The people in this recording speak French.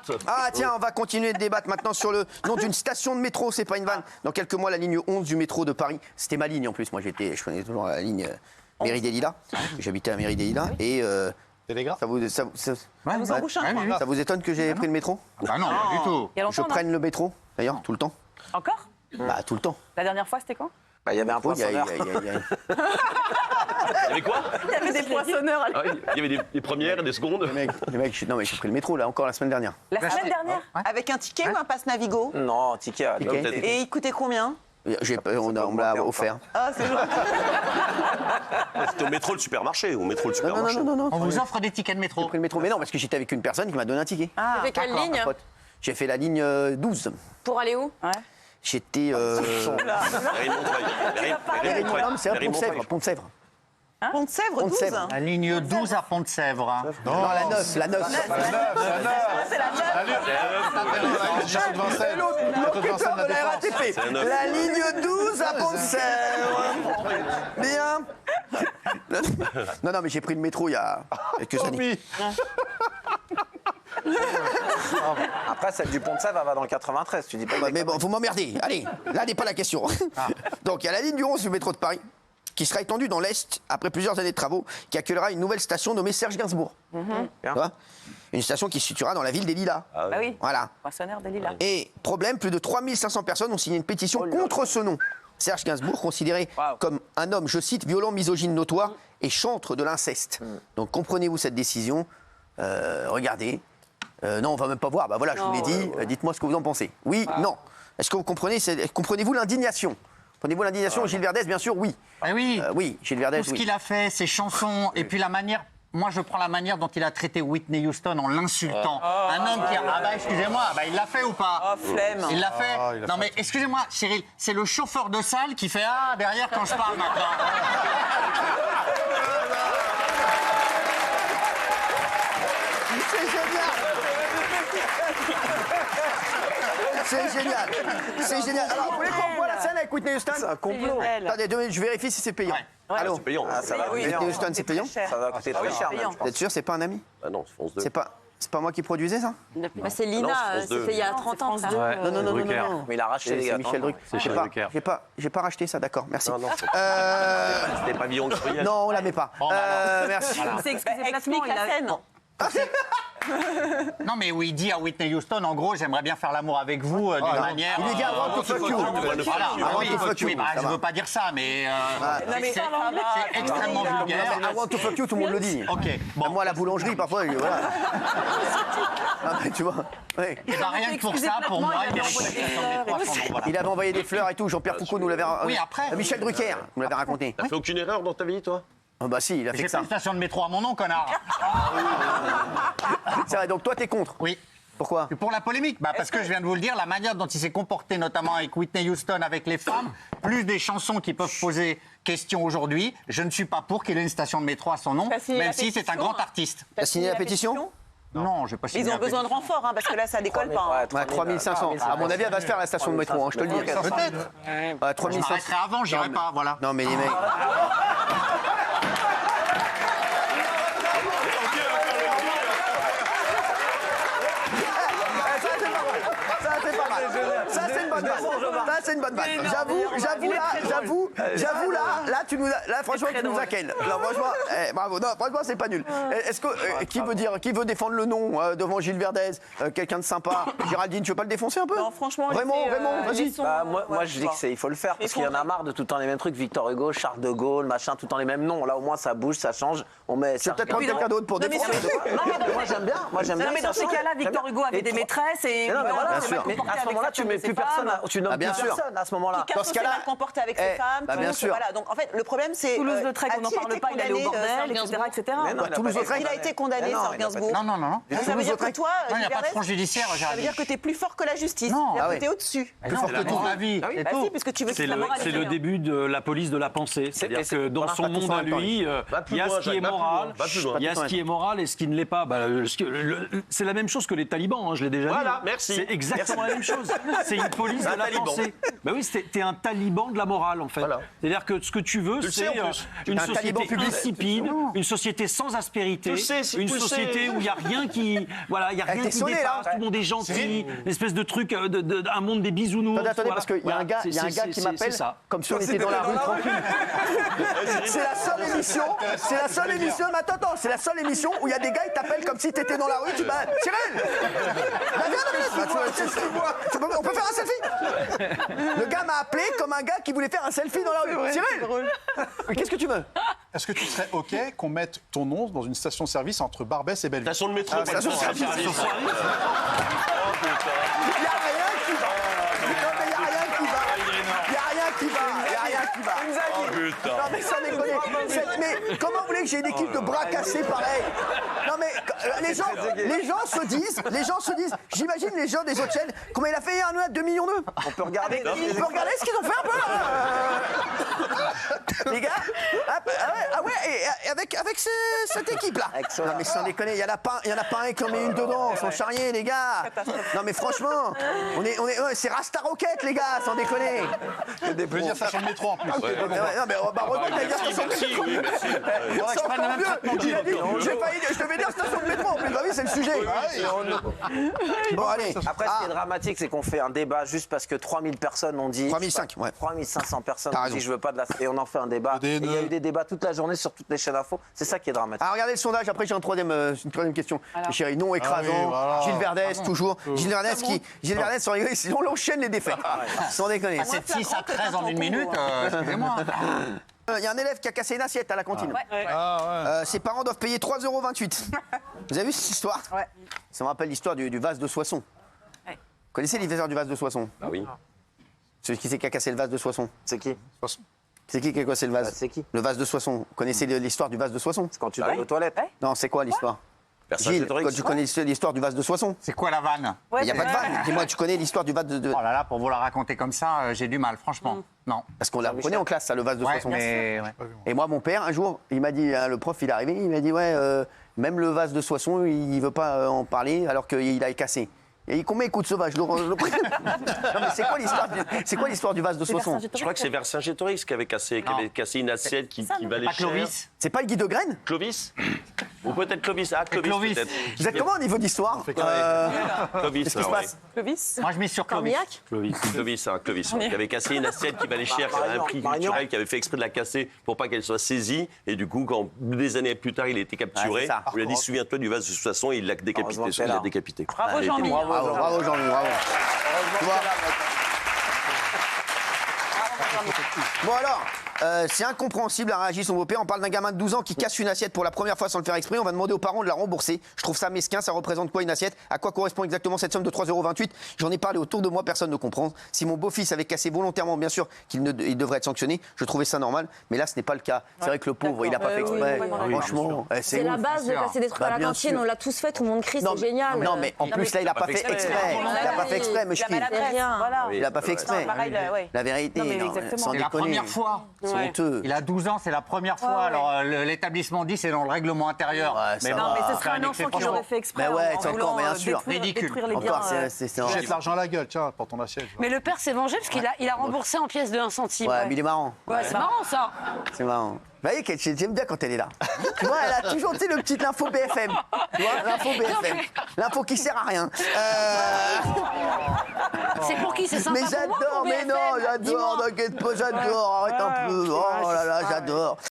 Montmartre. Ah tiens, on va continuer de débattre maintenant sur le nom d'une station de métro, c'est pas une vanne. Dans quelques mois, la ligne 11 du métro de Paris. C'était ma ligne en plus, moi je connais toujours la ligne Mairie des Lilas. J'habitais à Mairie des Lilas et ça vous étonne que j'ai pris le métro? Bah non, pas du tout. Je prenne le métro, d'ailleurs, tout le temps. Encore? Bah tout le temps. La dernière fois, c'était quand? Bah, il y avait un poinçonneur. Il y avait quoi? Il y avait des poinçonneurs à l'époque. Il y avait des premières et des secondes. Le mec, non mais j'ai pris le métro là encore la semaine dernière. La semaine dernière? Avec un ticket ou un pass Navigo? Non, ticket. Ticket. Et il coûtait combien? On me l'a offert. Ah, c'est gentil. C'était au métro le supermarché. Au métro le supermarché. Non. On vous offre des tickets de J'ai métro. pris le métro, mais non, parce que j'étais avec une personne qui m'a donné un ticket. Ah, Avec quelle ligne? Un pote. J'ai fait la ligne 12. Pour aller où? ouais. J'étais. Non, c'est à Pont-de-Sèvres. Pont-de-Sèvres. Pont-de-Sèvres, 12. Pont-de-Sèvres. La ligne 12 à Pont-de-Sèvres. Non, la 9. C'est la 9. L'autre de la RATP. La ligne 12 à Pont-de-Sèvres. Bien. Non, mais j'ai pris le métro il y a quelques années. Après, celle du Pont-de-Sèvres, elle va dans le 93. Tu dis pas. Mais bon, vous m'emmerdez. Allez, là n'est pas la question. Donc, il y a la ligne du 11 du métro de Paris, qui sera étendue dans l'Est après plusieurs années de travaux, qui accueillera une nouvelle station nommée Serge Gainsbourg. Tu vois, une station qui se situera dans la ville des Lilas. Bah oui. Voilà. Poinçonneur des Lilas. Et problème, plus de 3500 personnes ont signé une pétition contre ce nom. Serge Gainsbourg, considéré comme un homme, je cite, violent, misogyne notoire et chantre de l'inceste. Donc comprenez-vous cette décision? Regardez. Non, on va même pas voir. Bah voilà, je vous l'ai dit. Dites-moi ce que vous en pensez. Oui, non. Est-ce que vous comprenez? Comprenez-vous l'indignation? Comprenez-vous l'indignation? Gilles Verdez, bien sûr, oui. Eh oui. Oui, Gilles Verdez, Tout ce qu'il a fait, ses chansons, et puis la manière. Moi, je prends la manière dont il a traité Whitney Houston en l'insultant. Un homme qui a. Ah bah, excusez-moi, bah, il l'a fait ou pas? Oh, flemme. Il l'a fait. Non, mais excusez-moi, Cyril, c'est le chauffeur de salle qui fait ah derrière quand je parle maintenant. C'est génial. C'est génial. C'est génial. Alors, vous voulez qu'on voit la scène avec Whitney Houston? C'est un complot. Attendez, 2 minutes, je vérifie si c'est payant. Allô? C'est payant. Ah, ça va coûter Whitney Houston, c'est payant? Ça va coûter très cher, même, je Vous pense. êtes sûr, c'est pas un ami? Ah non, c'est France 2. C'est pas moi qui produisais ça? Bah, c'est Non, Lina, c'est France 2. c'était il y a 30 ans. Ça. Non. Mais il a racheté les C'est gars. Michel Drucker. C'est Michel Drucker. J'ai pas racheté ça, d'accord, merci. Non, c'était pas Villon Cruel. Non, on la met pas. Bon, bah, alors. Merci. C'est excusez placement, Explique la scène. Non, mais où il dit à Whitney Houston, en gros, j'aimerais bien faire l'amour avec vous d'une manière. Il lui dit I want to fuck you. Voilà, I want to fuck you. oui, bah, Ça je va. veux pas dire ça, mais mais c'est ça va, c'est extrêmement vulgaire. I want to fuck you, tout le monde le dit. Ok, bon. Moi, à la boulangerie, parfois, voilà. Ah, mais tu vois, ouais. Et bah, rien que pour ça, pour moi, il mérite une station de métro à son nom, voilà. Il avait envoyé des fleurs et tout. Jean-Pierre Foucault nous l'avait. Oui, après. Michel Drucker nous l'avait raconté. T'as fait aucune erreur dans ta vie, toi? Ah bah si, il a fait J'ai que ça. pas une station de métro à mon nom, connard. C'est vrai, donc toi, t'es contre. Oui. Pourquoi? Pour la polémique, bah parce que je viens de vous le dire, la manière dont il s'est comporté, notamment avec Whitney Houston, avec les femmes, plus des chansons qui peuvent poser question aujourd'hui, je ne suis pas pour qu'il ait une station de métro à son nom, T'as signé même la si c'est un pétition, grand hein. artiste. T'as signé la pétition? Non, j'ai pas signé. Ils ont la besoin de pétition. renfort, hein, parce que là, ça décolle pas. hein. Ouais, 3500. À mon avis, elle va se faire la station de métro, hein, je te le dis. Peut-être. Je 3500. m'arrêterai avant, j'irai pas, voilà. Non, mais les mecs. Ça, c'est une bonne vanne. Ça, c'est une bonne vanne. J'avoue, là, tu nous as, là, franchement, tu nous as ken. Non, franchement, bravo. Non, franchement, c'est pas nul. Est-ce que, qui veut défendre le nom devant Gilles Verdez? Quelqu'un de sympa? Géraldine, tu veux pas le défoncer un peu? Non, franchement, Vraiment, vas-y. Bah, moi je dis qu'il faut le faire parce qu'il y en a marre de tout le temps les mêmes trucs. Victor Hugo, Charles de Gaulle, machin, tout le temps les mêmes noms. Là au moins ça bouge, ça change. On met. C'est peut-être prendre quelqu'un d'autre pour Non, mais défendre. Moi j'aime bien. Moi j'aime bien. Non, mais dans ces cas-là, Victor Hugo avait des maîtresses et. Mais non, mais voilà, voilà, c'est mal mais comporté à ce avec moment-là, tu certaines mets de ses plus personne, femmes. tu nommes Ah, bien plus sûr. personne à ce moment-là. Dans ce cas-là, mal comporté avec ses femmes. bien Toulouse, sûr. Voilà. Donc en fait, le problème c'est. Toulouse-Lautrec, on n'en parle pas, il allait au bordel, etc. Mais non, Toulouse-Lautrec. Il a été condamné, Mais non, Serge il a pas Gainsbourg. Non. Ça veut dire que toi, Non, il n'y a pas de Gilles front judiciaire, ça veut Géraldine. dire que t'es plus fort que la justice. Non. C'est-à-dire Ah que ouais. t'es au-dessus. Non, c'est la c'est ton vie. avis. Bah c'est si, tout. puisque tu veux C'est qu'il la moralité. le début de la police de la pensée. C'est-à-dire mais que dans voilà, son pas tous monde en à même temps, lui, Va plus il y a loin, ce qui est Jacques, va plus moral, loin, va plus loin. il y a ce qui est moral et ce qui ne l'est pas. Bah, c'est la même chose que les talibans, hein, je l'ai déjà dit. Voilà, merci. C'est exactement la même chose. chose. C'est une police de la taliban. pensée. Ben oui, t'es un taliban de la morale, en fait. Voilà. C'est-à-dire que ce que tu veux, Tu le sais, c'est en plus. une Un taliban société public. insipide, une société sans aspérité, Tu le sais, si une tu le société sais. où il n'y a rien qui, voilà, il y a rien t'es qui sonné, là. dépasse, tout le monde est gentil, une espèce de truc, un monde des bisounours. Attendez, voilà. parce qu'il y a un gars, Voilà, il y a un gars c'est- qui c'est m'appelle ça. comme si on était dans la rue tranquille. C'est la seule émission, mais attends, c'est la seule émission où il y a des gars, ils t'appellent comme si t'étais dans la rue, tu dis, Cyril, on peut faire un selfie. Le gars m'a appelé comme un gars qui voulait faire un selfie dans la rue. Cyril, qu'est-ce que tu veux? Est-ce que tu serais OK qu'on mette ton nom dans une station-service entre Barbès et Belleville? Station de métro. pas station de de service. service. Il n'y a rien qui va. Non, mais il n'y a rien qui va. Il n'y a rien qui va. Il n'y a rien qui va. Oh putain. Non mais sans déconner. Mais comment vous voulez que j'ai une équipe de bras cassés pareil? Non mais les gens se disent, j'imagine les gens des autres chaînes, comment il a fait hier nous à 2 millions d'eux? On peut regarder. On peut regarder ce qu'ils ont fait un peu là. Les gars, ah ouais, et avec cette équipe là. Non mais sans déconner, il y en a pas un qui en met une dedans, sans charrier les gars. Non mais franchement, c'est Rasta Rocket les gars, sans déconner. Je veux dire station de métro en plus. Non mais heureusement qu'il y a station de Merci, métro. oui, merci. C'est encore mieux. Il a dit, je devais dire station de métro en plus. Bah oui, c'est le sujet. Bon allez. Après, ce qui est dramatique, c'est qu'on fait un débat juste parce que 3000 personnes ont dit. 3005, ouais. 3500 personnes T'as ont raison. dit je veux pas de la. Et on en fait un débat. Et il y a eu des débats toute la journée sur toutes les chaînes info. C'est ça qui est dramatique. Ah, regardez le sondage, après j'ai une troisième question. Chérie, non écrasant, oui, voilà. Gilles Verdès, toujours. Gilles Verdès, sans rigoler, sinon on enchaîne les défaites. Sans déconner. C'est de 6 à 13 en une minute, excusez-moi. Il y a un élève qui a cassé une assiette à la cantine. Ses parents doivent payer 3,28 €. Vous avez vu cette histoire? Ouais. Ça me rappelle l'histoire du vase de Soissons. Vous connaissez l'histoire du vase de Soissons? Ah oui. Celui qui a cassé le vase de Soissons. C'est qui? C'est qui a cassé le vase? C'est qui? Le vase de Soissons. Vous connaissez l'histoire du vase de Soissons? C'est quand tu vas aux toilettes. Non, c'est quoi l'histoire? Gilles, quand tu connais l'histoire du vase de Soissons? C'est quoi la vanne? Il n'y a pas de vanne. Dis-moi, tu connais l'histoire du vase de... Oh là là, pour vous la raconter comme ça, j'ai du mal, franchement. Non. Parce qu'on l'apprenait en classe, ça, le vase de Ouais, Soissons. mais... Et moi, mon père, un jour, il m'a dit, le prof, il est arrivé, il m'a dit, même le vase de Soissons, il veut pas en parler alors qu'il a cassé. Et combien il coûte ce vase? Non, mais c'est quoi l'histoire du vase de Soissons? Je crois que c'est Vercingétorix qui avait cassé une assiette qui valait Pas cher. Clovis? C'est pas le Guy de Graine? Clovis. Ou peut-être Clovis. Ah, Clovis, Clovis. peut-être. Vous êtes comment au niveau d'histoire? Clovis. Qu'est-ce qui se passe? Clovis. Moi, je mise sur Clovis. Clovis, qui avait cassé une assiette qui valait cher, qui avait un prix culturel, qui avait fait exprès de la casser pour pas qu'elle soit saisie. Et du coup, quand des années plus tard, il a été Ouais, capturé, c'est ça. on lui a dit souviens-toi du vase de Soissons, et il l'a décapité. Heureusement Il qu'elle l'a a. décapité. Bravo Jean-Mi. Bravo, Jean-Louis, bravo. Tu vois. Bon alors, c'est incompréhensible, a réagi son beau-père. On parle d'un gamin de 12 ans qui casse une assiette pour la première fois sans le faire exprès. On va demander aux parents de la rembourser. Je trouve ça mesquin. Ça représente quoi une assiette? À quoi correspond exactement cette somme de 3,28 €? J'en ai parlé autour de moi, personne ne comprend. Si mon beau-fils avait cassé volontairement, bien sûr qu'il devrait être sanctionné. Je trouvais ça normal, mais là ce n'est pas le cas. C'est vrai que le pauvre, il n'a pas fait exprès. Franchement, C'est la base de passer des trucs à la bien cantine, sûr. on l'a tous fait, tout le monde crie, Non, c'est génial. Non, mais en plus là, il n'a pas fait exprès. Il n'a pas fait exprès, monsieur. C'est rien. Voilà. Il n'a pas fait exprès. Pareil, ouais. La vérité, Non, mais non, exactement. sans C'est la déconner. première fois. C'est honteux. Il a 12 ans, c'est la première fois. Alors, l'établissement dit c'est dans le règlement intérieur. Ouais, ça Non, va. mais ce serait un enfant qui l'aurait fait exprès. Mais ouais, en c'est encore, voulant, mais bien sûr. Ridicule. détruire les biens. Encore, c'est Jette l'argent à la gueule, tiens, pour ton assiette. Mais le père s'est vengé parce qu'il a remboursé en pièces de 1 centime. Ouais, mais il est marrant. Ouais, c'est marrant ça. C'est marrant. Vous voyez, j'aime bien quand elle est là. Tu vois, elle a toujours, tu sais, le petit l'info BFM. Tu vois, l'info BFM. L'info qui sert à rien. C'est pour qui? C'est sympa Mais pour moi, j'adore, pour mais non, BFM? j'adore, Dis-moi. t'inquiète pas, j'adore, arrête un peu. Oh là là, j'adore.